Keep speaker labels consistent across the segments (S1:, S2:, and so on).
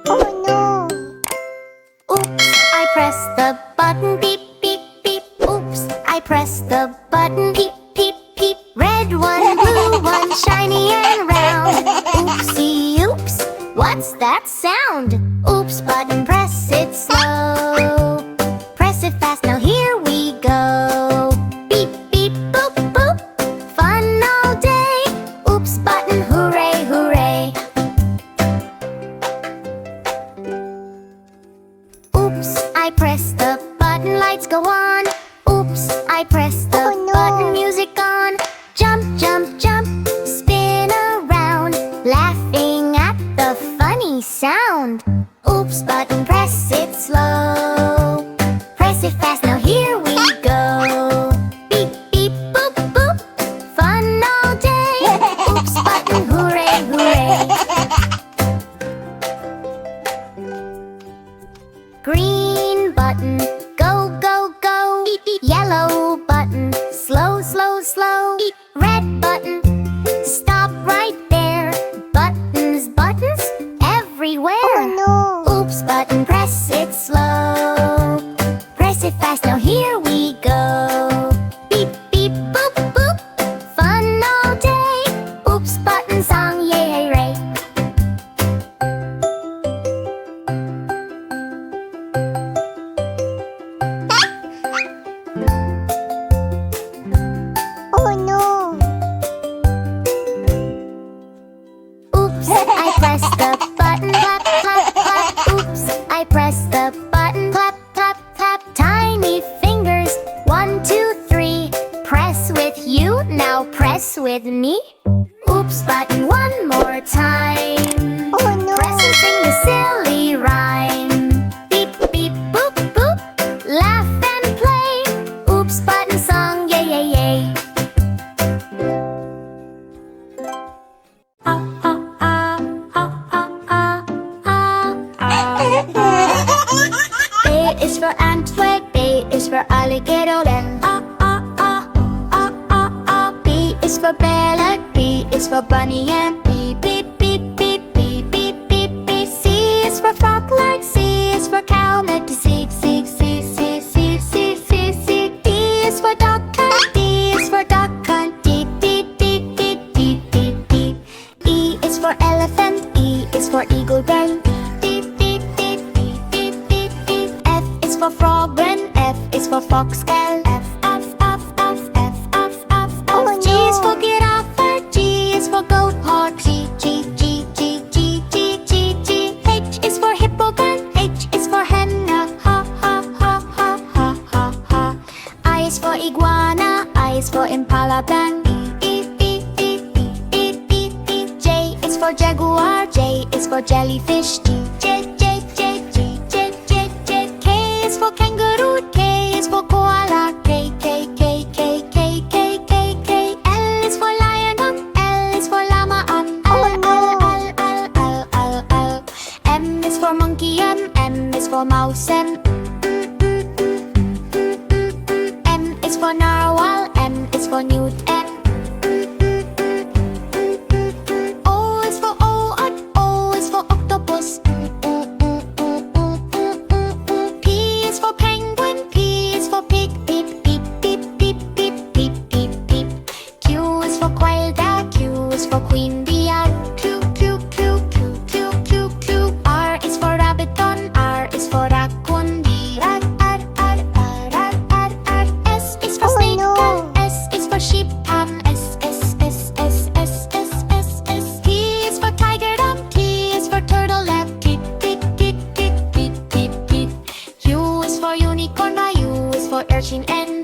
S1: Oh no! Oops, I pressed the button. Beep, beep, beep. Oops, I pressed the button. Beep, beep, beep. Red one, blue one, shiny and round. Oopsie, oops, what's that sound? Oops, button, press it slow. Press it fast, now here we go. Beep, beep, boop, boop. Fun all day. Oops, button, hooray, hooray. Oops, I pressed the button, lights go on. Oops, I pressed the button, music on. Jump, jump, jump, spin around, laughing at the funny sound. Oops, button, press it slow. Press it fast, now here we go. Beep, beep, boop, boop. Fun all day. Oops, button, hooray, hooray. Green button, go, go, go. Yellow button, slow, slow, slow. Red button, stop right there. Buttons, buttons, everywhere. Oh no! Oops, button, press it slow. Press it fast, now here we go. Beep, beep, boop, boop. Fun all day. Oops, button song, yay, hooray. Oh no! Oops, I pressed the button, clap, clap, clap. Oops, I pressed the button, clap, clap, clap. Tiny fingers, 1, 2, 3. Press with you, now press with me. Oops, button, one more time. Oh no! Press and sing the silly rhyme. Beep, beep, boop, boop. Laugh and play. Oops, button song, yay, yay, yay. A is for antler, B is for alligator, and B is for bella, B is for bunny, and beep, beep, beep, beep, beep, beep, beep, beep. C is for frog, like C is for cow, like C, C, C, C, C, C, C, C. D is for duck, D is for duck, D, D, D, D, D, D, D. E is for elephant, E is for eagle, then D, D, D, D, D, D, D. F is for frog, and F is for fox, L, F, F, F, F, F, F, F, F. G is for giraffe, G is for goat, hawk, G, G, G, G, G, G, G, G. H is for hippopotamus, H is for hen, ha, ha, ha, ha, ha, ha, ha. I is for iguana, I is for impala, then E, E, E, E, E, E, E. J is for jaguar, J is for jellyfish, J, J, J, J, J, J, J, J. K is for kangaroo, K is for koala, K, K, K, K, K, K, K, K. L is for lion, L is for llama, L, L, L, L, L, L. M is for monkey, M is for mouse, N is for narwhal, N is for newt, N. O is for oat, O is for octopus. P is for penguin, P is for pig, beep, beep, beep, beep, beep, beep, beep, beep. Q is for quail, Q is for queen bee, Q, Q, Q, Q, Q, Q, Q. R is for rabbit, R is for raccoon, D, R, R, R, R, R, R, R. S is for snake, S is for sheep, S, S, S, S, S, S, S, S. T is for tiger, T is for turtle, T, T, T, T, T, T, T. U is for unicorn, U is for urchin, N.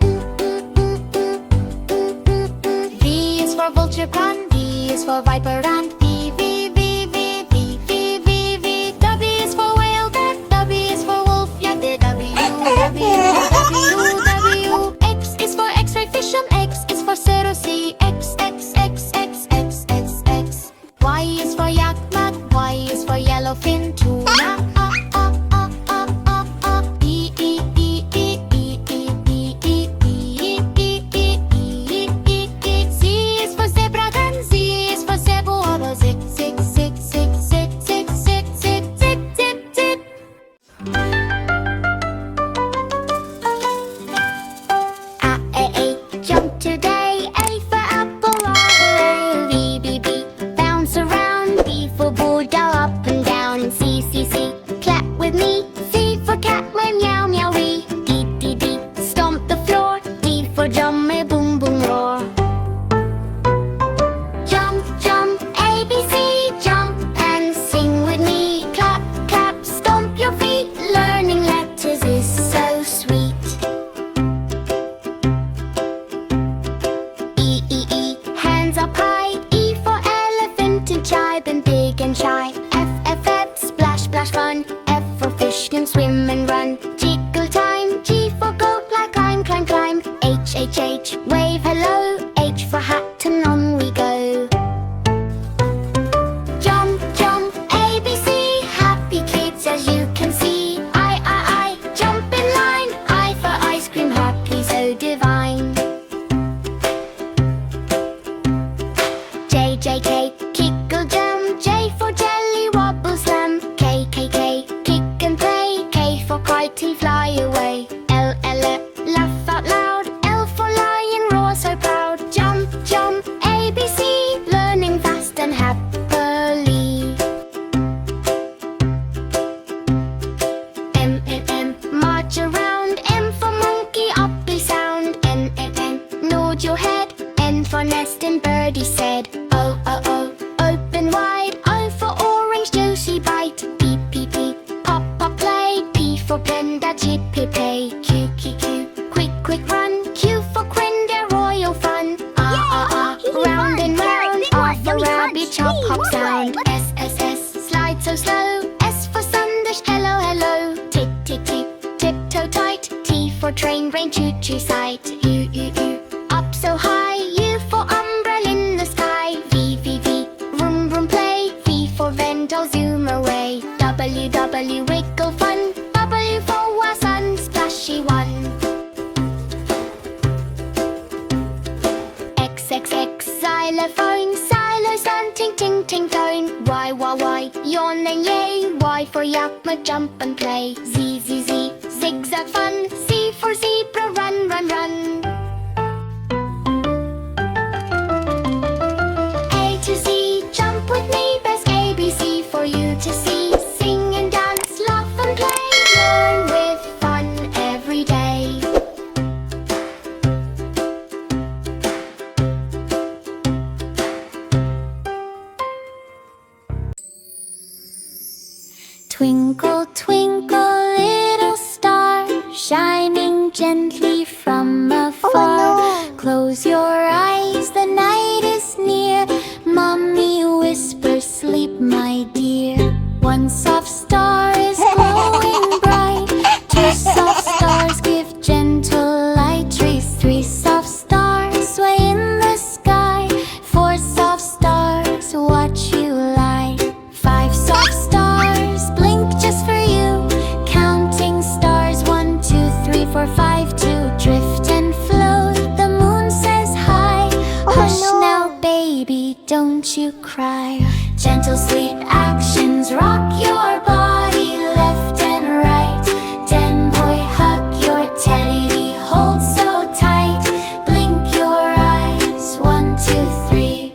S1: V is for vulture, V is for viper, and V, V, V, V, V, V, V, V. W is for whale, W is for wolf, yeah, the W, W, W, W. X is for X-ray fish, X is for cirrus, X, X, X, X, X, X, X. Y is for yak, Y is for yellowfin tuna. E, E, E, E, E, E, E, E, E, E, E, E, E, E. Z is for zebra, Z is for zebu, J, K, kickle jam. J for jelly, wobble slam. K, K, K, kick and play. K for kite and fly away. L, L, L, laugh out loud. L for lion, roar so proud. Jump, jump. A, B, C, learning fast and happily. M, N, M, march around. M for monkey, uppy sound. N, N, N, nod your head. N for nest and birdie said. O, O, O, open wide. O for orange, juicy bite. P, P, P, pop, pop, play. P for panda, chippy play. Q, Q, Q, quick, quick run. Q for crinder, royal fun. Round and round. R for rabbit, chop, hop sound. S, S, S, slide so slow. S for sundash, hello, hello. Tick, tick, tick, tiptoe tight. T for train, rain, choo, choo sight. U, U, U, up so high. U for umbrella in the sky. V, V, V, vroom, vroom, play. V for Vendel, zoom away. W, W, wiggle fun. W for wasan, splashy one. X, X, X, xylophone. Xylo, sun, ting, ting, ting, tone. Y, Y, Y, yawn and yay. Y for yakma, jump and play. Z, Z, Z, zigzag fun. Z for zebra, run, run, run. A to Z, jump with me, best ABC for you to see. Sing and dance, laugh and play, learn with fun every day. Twinkle, twinkle, little star, shining gently from afar. Close your eyes, the night is near. Mommy whispers, sleep, my dear. One soft star is glowing bright. Two soft stars give gentle light. Three soft stars sway in the sky. Four soft stars watch you light. Five soft stars blink just for you. Counting stars, 1, 2, 3, 4, 5, to drift and float. The moon says hi. Hush now, baby, don't you cry. Gentle sleep actions rock your body left and right. Den boy, hug your teddy, hold so tight. Blink your eyes, 1, 2, 3.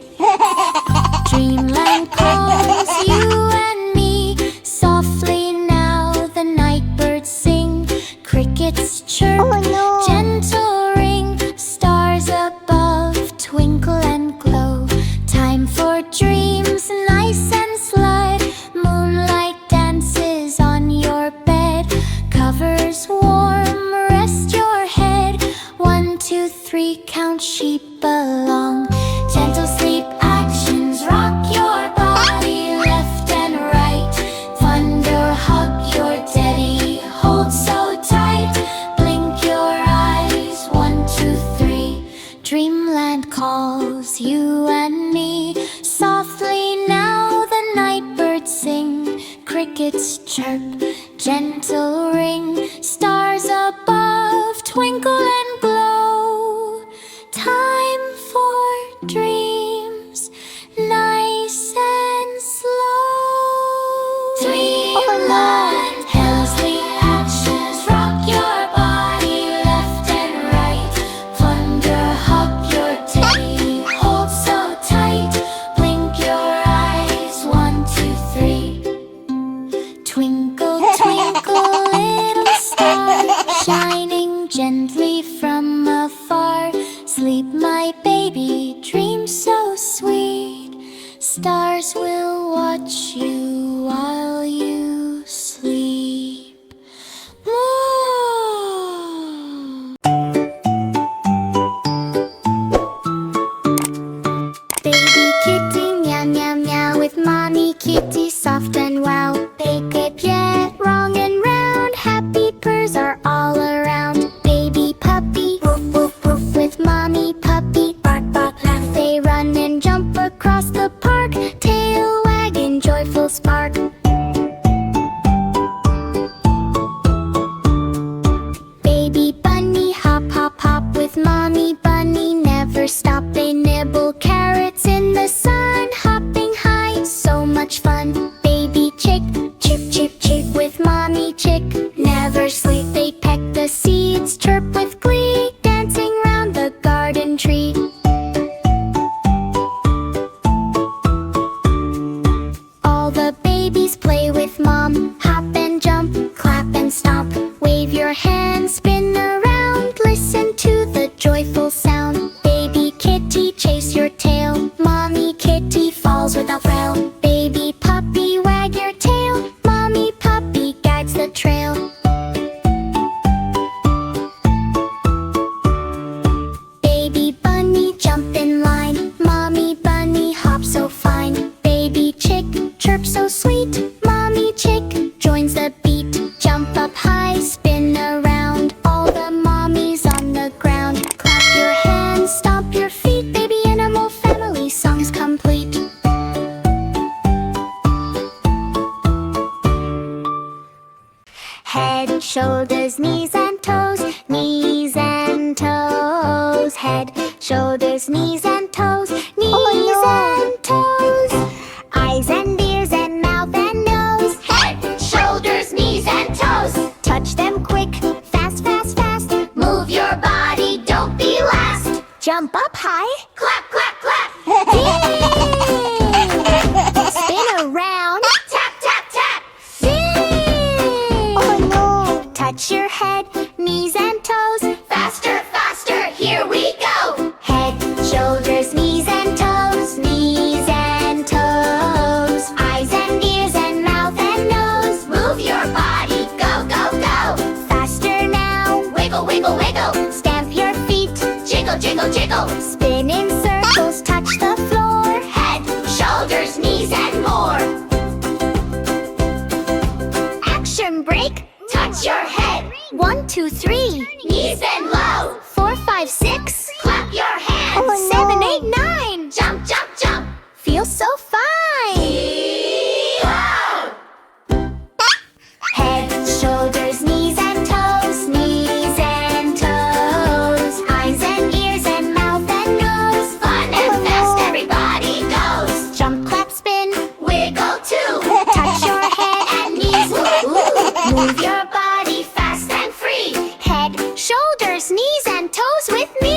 S1: Dreamland calls you and me. Softly now the night birds sing. Crickets chirp, gentle ring. Stars above twinkle and glow. Time for dreams, nice and slight. Moonlight dances on your bed. Covers warm, rest your head. 1, 2, 3, count sheep along. Gentle sleep actions rock your body left and right. Thunder, hug your daddy, hold so tight. Blink your eyes, 1, 2, 3. Dreamland calls you and me. Softly now the night birds sing. Crickets chirp, gentle ring. Stars above twinkle and glow. Time for dreams, nice and slow. Dreamland, Helsley actions rock your body left and right. Thunder, hug your teddy, hold so tight. Blink your eyes, 1, 2, 3. Twinkle, twinkle, little star, shining gently from afar. Sleep, my baby, dream so sweet. Stars will watch you while you sleep. Baby kitty, meow, meow, meow, with mommy kitty, soft and wow. Bake it yet, wrong and round. Happy purrs are all around. Baby puppy, woof, woof, woof, with mommy puppy, bark, bark, laugh. They run and jump across the park. Tail wagging, joyful spark. Baby bunny, hop, hop, hop, with mommy bunny, never stop. They nibble carrots in the sun. shoulders, knees and toes, knees and toes. Head, shoulders, knees and toes, knees and toes. Eyes and ears and mouth and nose. Head, shoulders, knees and toes. Touch them quick, fast, fast, fast. Move your body, don't be last. Jump up high, clap, clap, clap. Spin around, tap, tap, tap. Oh no! Touch your head, knees and toes. Faster, faster, here we go. Head, shoulders, knees and toes, knees and toes. Eyes and ears and mouth and nose. Move your body, go, go, go. Faster now, wiggle, wiggle, wiggle. Stamp your feet, jiggle, jiggle, jiggle. Spin in circles, touch the floor. Head, shoulders, knees and more. Action break, touch your head. 1, 2, 3, knees and low. 4, 5, 6, clap your hands. 7, 8, 9, jump, jump, jump. Feels so fine. Yee-haw! Head, shoulders, knees and toes, knees and toes. Eyes and ears and mouth and nose. Fun and fast, everybody goes. Jump, clap, spin, wiggle too. Touch your head and knees. Ooh. Move your body fast and free. Head, shoulders, knees and toes with me.